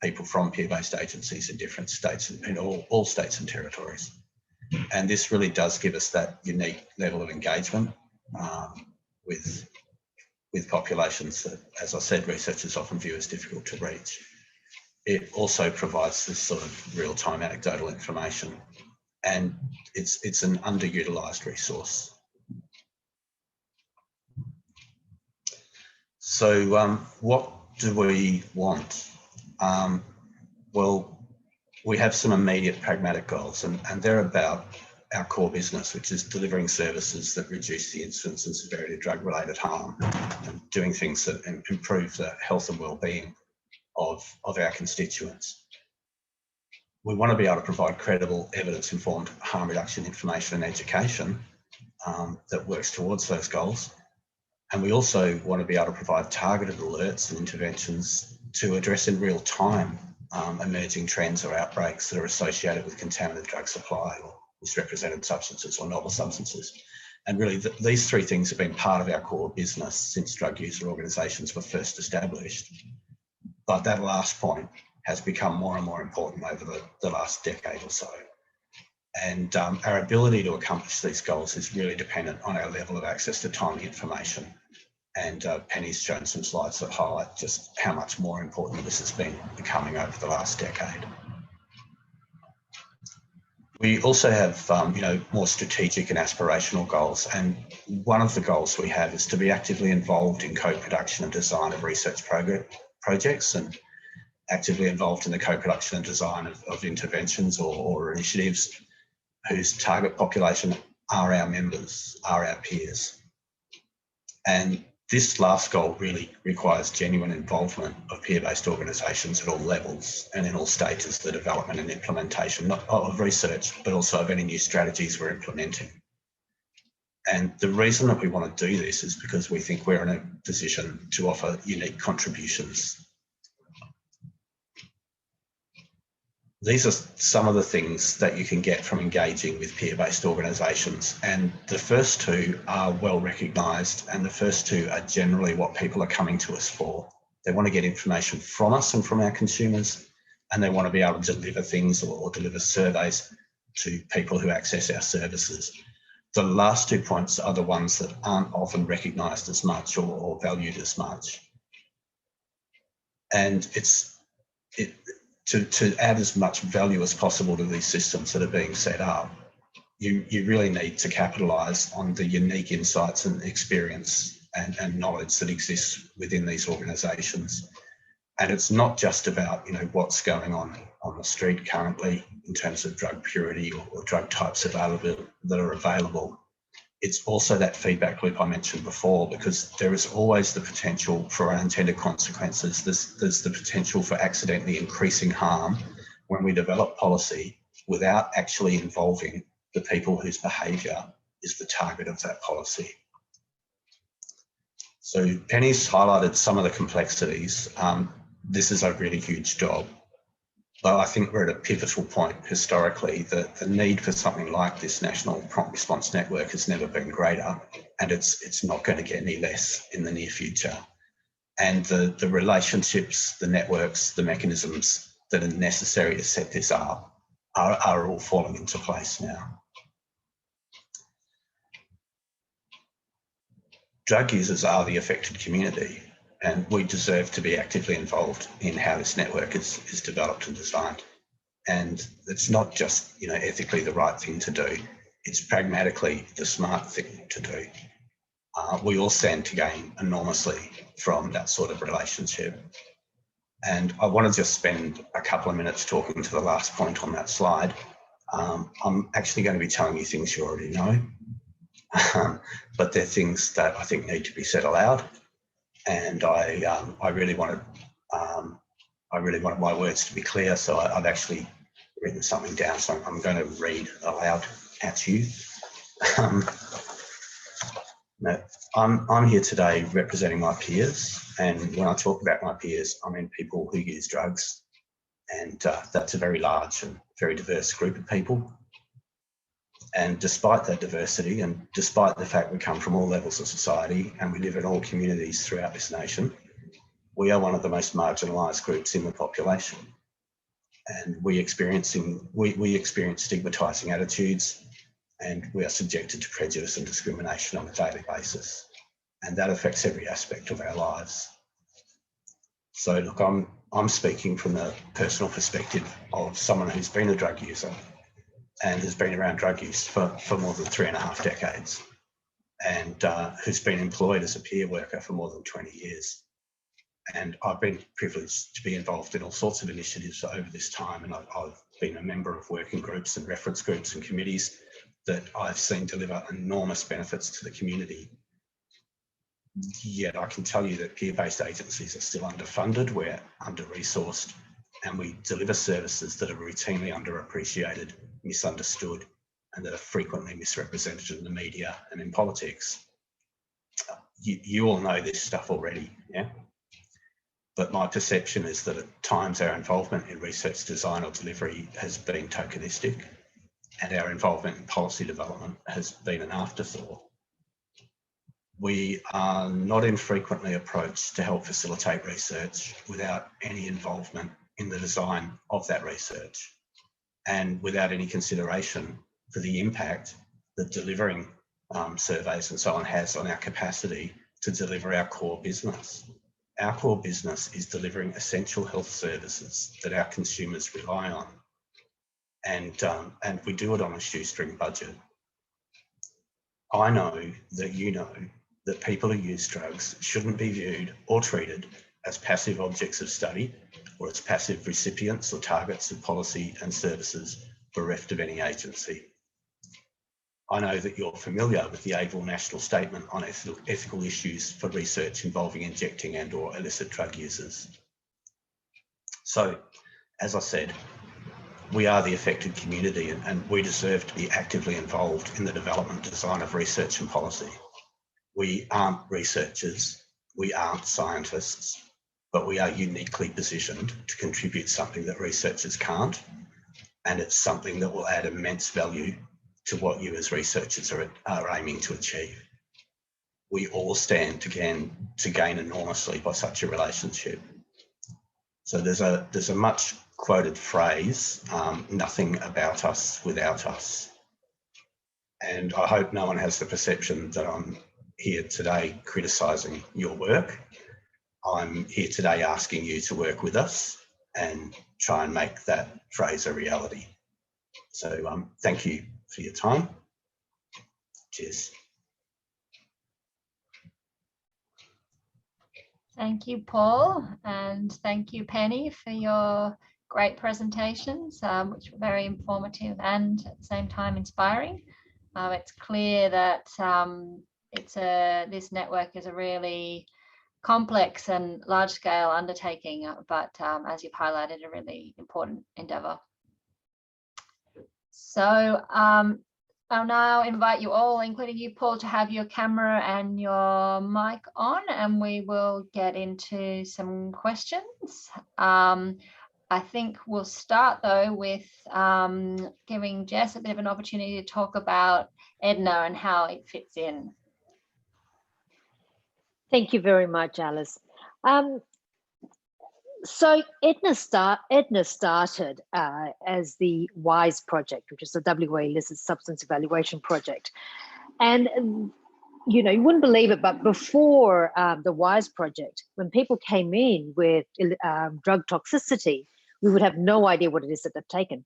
people from peer-based agencies in different states, in all states and territories. And this really does give us that unique level of engagement with populations that, as I said, researchers often view as difficult to reach. It also provides this sort of real-time anecdotal information, and it's an underutilised resource. So what do we want? Well, we have some immediate pragmatic goals, and they're about our core business, which is delivering services that reduce the incidence and severity of drug-related harm and doing things that improve the health and well-being of our constituents. We want to be able to provide credible, evidence-informed harm reduction information and education that works towards those goals. And we also want to be able to provide targeted alerts and interventions to address in real time emerging trends or outbreaks that are associated with contaminated drug supply or misrepresented substances or novel substances. And really these three things have been part of our core business since drug user organisations were first established. But that last point has become more and more important over the last decade or so. And our ability to accomplish these goals is really dependent on our level of access to timely information. And Penny's shown some slides that highlight just how much more important this has been becoming over the last decade. We also have, more strategic and aspirational goals. And one of the goals we have is to be actively involved in co-production and design of research projects, and actively involved in the co-production and design of interventions or initiatives whose target population are our members, are our peers. And this last goal really requires genuine involvement of peer-based organisations at all levels and in all stages of the development and implementation, not of research, but also of any new strategies we're implementing. And the reason that we want to do this is because we think we're in a position to offer unique contributions. these are some of the things that you can get from engaging with peer-based organisations. And the first two are well recognised, and the first two are generally what people are coming to us for. They want to get information from us and from our consumers, and they want to be able to deliver things or deliver surveys to people who access our services. The last 2 points are the ones that aren't often recognised as much or valued as much. And to add as much value as possible to these systems that are being set up, you really need to capitalise on the unique insights and experience and knowledge that exists within these organisations. And it's not just about, you know, what's going on the street currently in terms of drug purity or drug types available that are available. It's also that feedback loop I mentioned before, because there is always the potential for unintended consequences. There's the potential for accidentally increasing harm when we develop policy without actually involving the people whose behaviour is the target of that policy. So Penny's highlighted some of the complexities. This is a really huge job. But I think we're at a pivotal point historically. The need for something like this National Prompt Response Network has never been greater, and it's not going to get any less in the near future. And the relationships, the networks, the mechanisms that are necessary to set this up are all falling into place now. Drug users are the affected community, and we deserve to be actively involved in how this network is developed and designed. And it's not just, you know, ethically the right thing to do, it's pragmatically the smart thing to do. We all stand to gain enormously from that sort of relationship. And I want to just spend a couple of minutes talking to the last point on that slide. I'm actually going to be telling you things you already know, but they're things that I think need to be said aloud. And I really wanted my words to be clear, so I've actually written something down. So I'm going to read aloud at you. No, I'm here today representing my peers, and when I talk about my peers, I mean people who use drugs, and that's a very large and very diverse group of people. And despite that diversity, and despite the fact we come from all levels of society and we live in all communities throughout this nation, we are one of the most marginalised groups in the population. And we experience stigmatising attitudes, and we are subjected to prejudice and discrimination on a daily basis. And that affects every aspect of our lives. So look, I'm speaking from the personal perspective of someone who's been a drug user and has been around drug use for more than 3.5 decades, and who's been employed as a peer worker for more than 20 years. And I've been privileged to be involved in all sorts of initiatives over this time, and I've been a member of working groups and reference groups and committees that I've seen deliver enormous benefits to the community. Yet I can tell you that peer-based agencies are still underfunded, we're under-resourced, and we deliver services that are routinely underappreciated, misunderstood, and that are frequently misrepresented in the media and in politics. You all know this stuff already, yeah? But my perception is that at times our involvement in research design or delivery has been tokenistic, and our involvement in policy development has been an afterthought. We are not infrequently approached to help facilitate research without any involvement in the design of that research, and without any consideration for the impact that delivering surveys and so on has on our capacity to deliver our core business. Our core business is delivering essential health services that our consumers rely on, and we do it on a shoestring budget. I know that you know that people who use drugs shouldn't be viewed or treated as passive objects of study or as passive recipients or targets of policy and services bereft of any agency. I know that you're familiar with the ABLE National Statement on Ethical Issues for Research Involving Injecting and/or Illicit Drug Users. So, as I said, we are the affected community, and we deserve to be actively involved in the development design of research and policy. We aren't researchers, we aren't scientists, but we are uniquely positioned to contribute something that researchers can't, and it's something that will add immense value to what you as researchers are aiming to achieve. We all stand to gain enormously by such a relationship. So there's a much quoted phrase, nothing about us without us. And I hope no one has the perception that I'm here today criticising your work. I'm here today asking you to work with us and try and make that phrase a reality. So thank you for your time. Cheers. Thank you, Paul, and thank you, Penny, for your great presentations, which were very informative and at the same time inspiring. It's clear that this network is a really complex and large-scale undertaking, but as you've highlighted, a really important endeavour. So I'll now invite you all, including you, Paul, to have your camera and your mic on, and we will get into some questions. I think we'll start, though, with giving Jess a bit of an opportunity to talk about Edna and how it fits in. Thank you very much, Alice. So Edna started as the WISE project, which is the WA Illicit Substance Evaluation Project. And, you know, you wouldn't believe it, but before the WISE project, when people came in with drug toxicity, we would have no idea what it is that they've taken.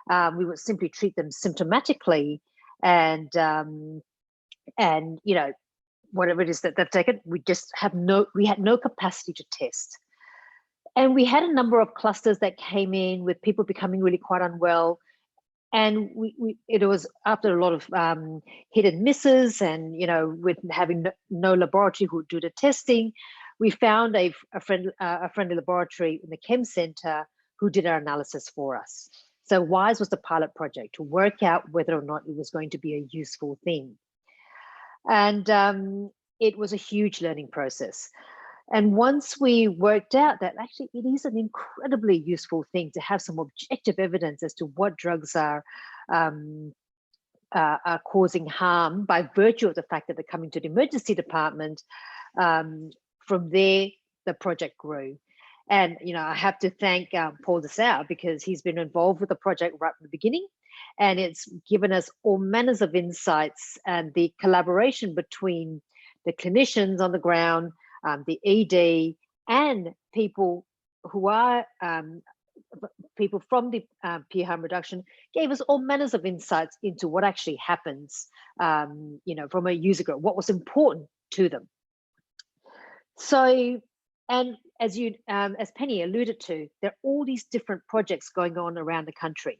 We would simply treat them symptomatically and you know, whatever it is that they've taken, we had no capacity to test. And we had a number of clusters that came in with people becoming really quite unwell. And it was after a lot of hit and misses, and, you know, with having no laboratory who would do the testing, we found a friendly laboratory in the Chem Centre who did our analysis for us. So WISE was the pilot project to work out whether or not it was going to be a useful thing. And it was a huge learning process. And once we worked out that actually it is an incredibly useful thing to have some objective evidence as to what drugs are causing harm by virtue of the fact that they're coming to the emergency department, from there, the project grew. And, you know, I have to thank Paul Dessau, because he's been involved with the project right from the beginning. And it's given us all manners of insights, and the collaboration between the clinicians on the ground, the ED, and people who are people from the peer harm reduction gave us all manners of insights into what actually happens, you know, from a user group, what was important to them. So, and as Penny alluded to, there are all these different projects going on around the country,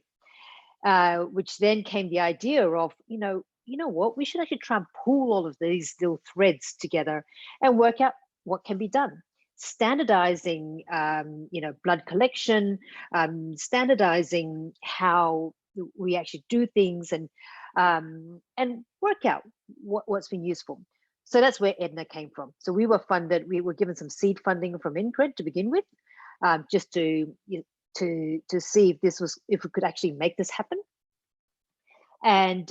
which then came the idea of, you know what, we should actually try and pull all of these little threads together and work out what can be done. Standardizing, you know, blood collection, standardizing how we actually do things, and work out what's been useful. So that's where Edna came from. So we were funded, we were given some seed funding from INCRED to begin with, just to see if we could actually make this happen. And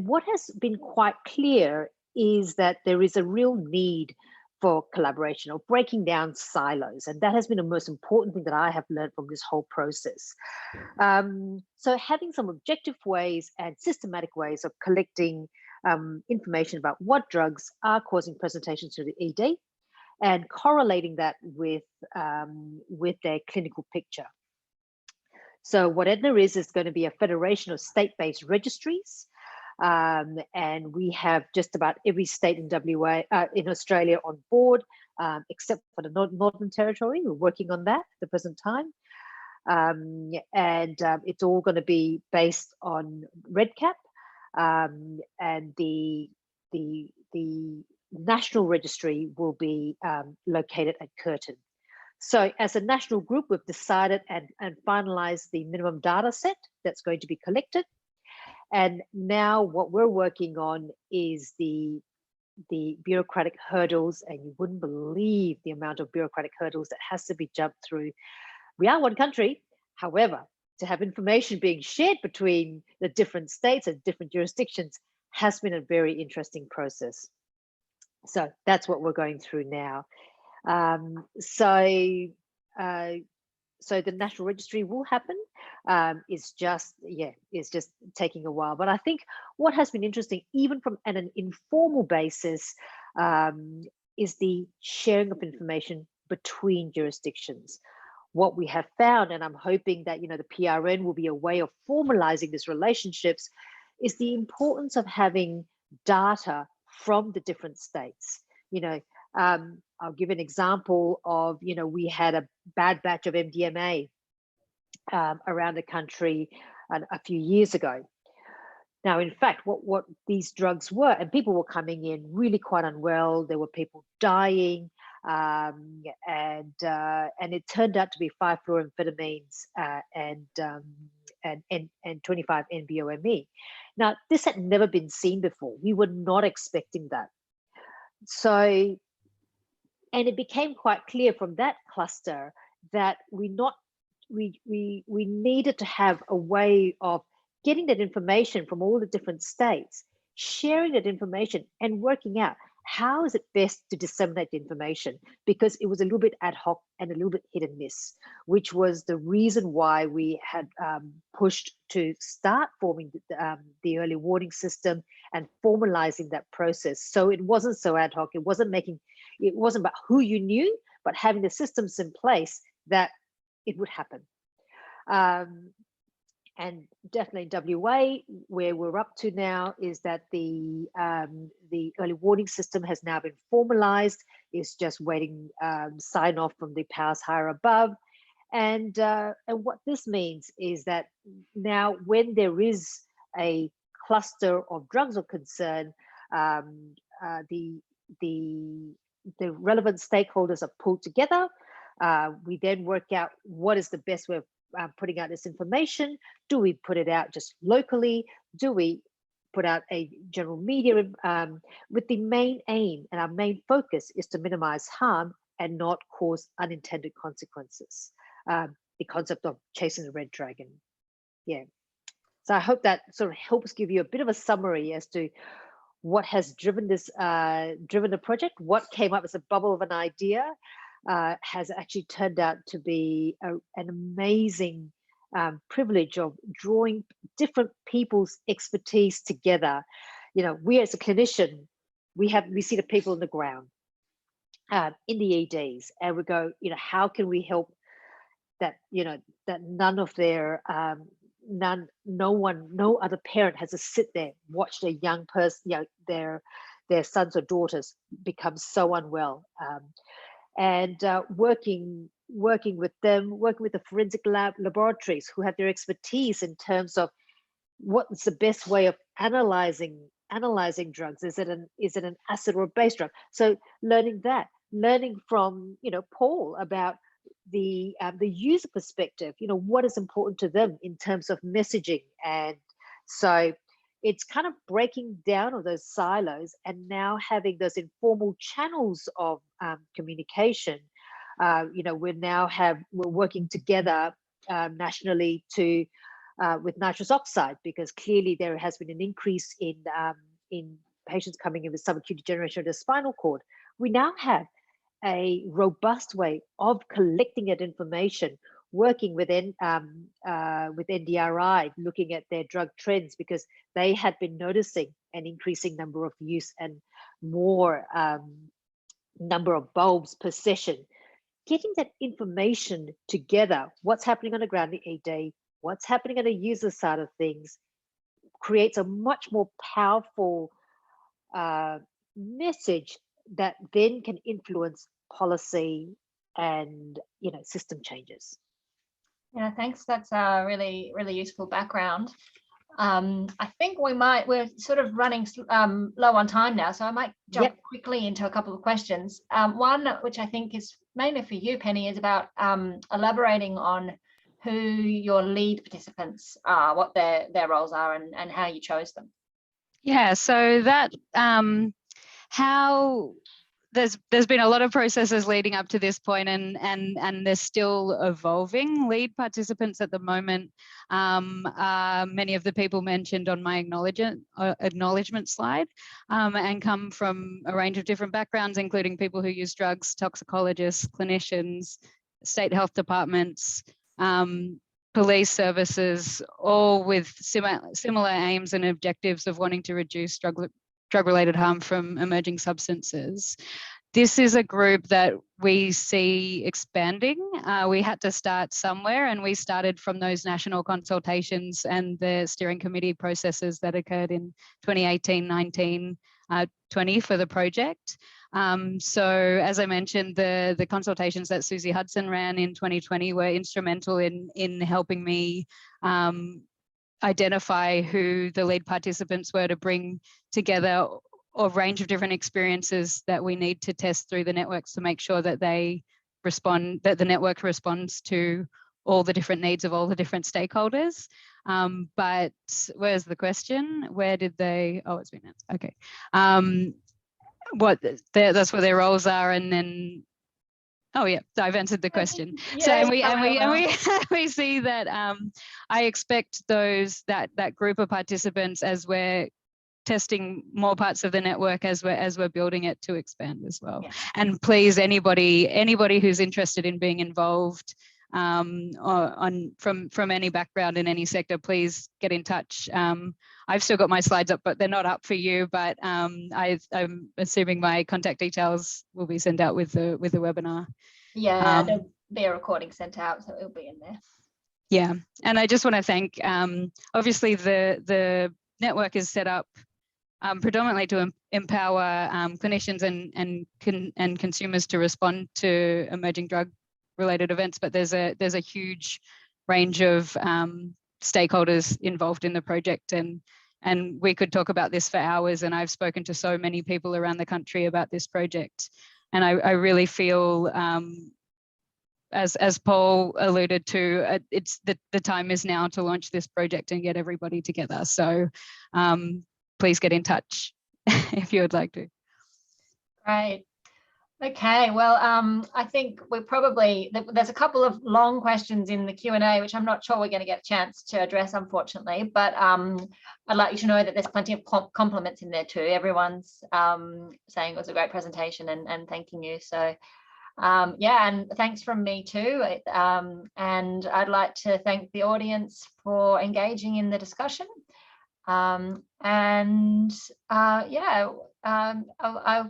what has been quite clear is that there is a real need for collaboration, or breaking down silos. And that has been the most important thing that I have learned from this whole process. So having some objective ways and systematic ways of collecting information about what drugs are causing presentations to the ED, and correlating that with their clinical picture. So what Edna is going to be a federation of state-based registries. And we have just about every state in in Australia on board, except for the Northern Territory. We're working on that at the present time. It's all going to be based on REDCap, and the national registry will be located at Curtin. So as a national group, we've decided and finalized the minimum data set that's going to be collected. And now what we're working on is the bureaucratic hurdles, and you wouldn't believe the amount of bureaucratic hurdles that has to be jumped through. We are one country, however, to have information being shared between the different states and different jurisdictions has been a very interesting process. So that's what we're going through now. So the National Registry will happen. It's just taking a while. But I think what has been interesting, even from an informal basis, is the sharing of information between jurisdictions. What we have found, and I'm hoping that the PRN will be a way of formalizing these relationships, is the importance of having data from the different states. I'll give an example of, we had a bad batch of MDMA around the country a few years ago. Now, in fact, what these drugs were, and people were coming in really quite unwell. There were people dying, and it turned out to be 5-fluoroamphetamines and 25 NBOME. Now, this had never been seen before. We were not expecting that. So, and it became quite clear from that cluster that we needed to have a way of getting that information from all the different states, sharing that information and working out how is it best to disseminate the information, because it was a little bit ad hoc and a little bit hit and miss, which was the reason why we had pushed to start forming the early warning system and formalizing that process. So it wasn't so ad hoc. It wasn't about who you knew, but having the systems in place that it would happen. And definitely in WA, where we're up to now is that the early warning system has now been formalized. It's just waiting sign off from the powers higher above. And what this means is that now when there is a cluster of drugs of concern, the relevant stakeholders are pulled together. We then work out what is the best way of putting out this information. Do we put it out just locally? Do we put out a general media with the main aim, and our main focus is to minimize harm and not cause unintended consequences? The concept of chasing the red dragon. Yeah. So I hope that sort of helps give you a bit of a summary as to what has driven this, driven the project. What came up as a bubble of an idea has actually turned out to be an amazing privilege of drawing different people's expertise together. We as a clinician, we see the people on the ground in the EDs, and we go, how can we help that, that none of their no other parent has to sit there, watch their young person, their sons or daughters become so unwell. And working with them, working with the forensic laboratories who have their expertise in terms of what's the best way of analyzing drugs. Is it an acid or a base drug? So learning from Paul about the user perspective, what is important to them in terms of messaging. And so it's kind of breaking down of those silos and now having those informal channels of communication. We're working together nationally with nitrous oxide, because clearly there has been an increase in patients coming in with subacute degeneration of the spinal cord. We now have a robust way of collecting that information, working with NDRI, looking at their drug trends, because they had been noticing an increasing number of use and more number of bulbs per session. Getting that information together, what's happening on the ground in ED, what's happening on the user side of things, creates a much more powerful message that then can influence policy and system changes. Yeah, thanks. That's a really, really useful background. I think we're sort of running low on time now, so I might jump quickly into a couple of questions. One, which I think is mainly for you, Penny, is about elaborating on who your lead participants are, what their roles are, and how you chose them. Yeah, so that how there's been a lot of processes leading up to this point, and they're still evolving. Lead participants at the moment are many of the people mentioned on my acknowledgement slide, and come from a range of different backgrounds, including people who use drugs, toxicologists, clinicians, state health departments, police services, all with similar aims and objectives of wanting to reduce drug-related harm from emerging substances. This is a group that we see expanding. We had to start somewhere, and we started from those national consultations and the steering committee processes that occurred in 2018, 19, 20 for the project. So as I mentioned, the consultations that Susie Hudson ran in 2020 were instrumental in helping me identify who the lead participants were to bring together a range of different experiences that we need to test through the networks to make sure that the network responds to all the different needs of all the different stakeholders. But where's the question? Where did they, oh, it's been answered. Okay. That's what their roles are, and then, oh yeah, so I've answered the question. Yeah, So we see that I expect that group of participants, as we're testing more parts of the network, as we're building it, to expand as well. Yeah. And please, anybody who's interested in being involved from any background in any sector, please get in touch. I've still got my slides up, but they're not up for you. But I'm assuming my contact details will be sent out with the webinar. Yeah, there'll be a recording sent out, so it'll be in there. Yeah, and I just want to thank. Obviously, the network is set up predominantly to empower clinicians and consumers to respond to emerging drug-related events, but there's a huge range of stakeholders involved in the project, and we could talk about this for hours, and I've spoken to so many people around the country about this project, and I really feel, as Paul alluded to, it's the time is now to launch this project and get everybody together. So please get in touch if you would like to. Great. Okay, well, I think there's a couple of long questions in the Q&A, which I'm not sure we're going to get a chance to address, unfortunately, but I'd like you to know that there's plenty of compliments in there too. Everyone's saying it was a great presentation and thanking you. So yeah, and thanks from me too. And I'd like to thank the audience for engaging in the discussion. I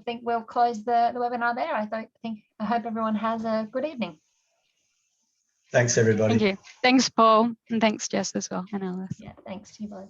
think we'll close the webinar there. I hope everyone has a good evening. Thanks, everybody. Thank you. Thanks, Paul, and thanks, Jess, as well, and Alice. Yeah, thanks to you both.